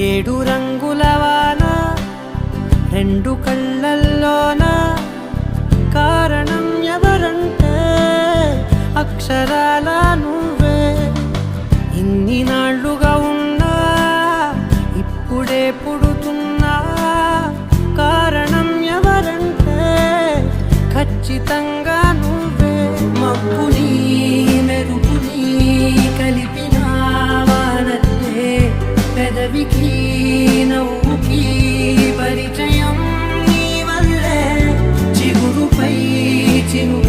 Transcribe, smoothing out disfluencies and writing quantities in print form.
ఏడు రంగుల వాన రెండు కళ్ళల్లోన కారణం ఎవరంటే అక్షరాల నువ్వే. ఇన్ని నాళ్ళుగా ఉన్నా ఇప్పుడే పుడుతున్నా కారణం ఎవరంటే ఖచ్చితంగా నువ్వే. మబ్బుని మెరుపుని కలిపిన వానల్లే పెదవికి నవ్వుకి పరిచయం నీ వల్లే. చిగురుపై చిను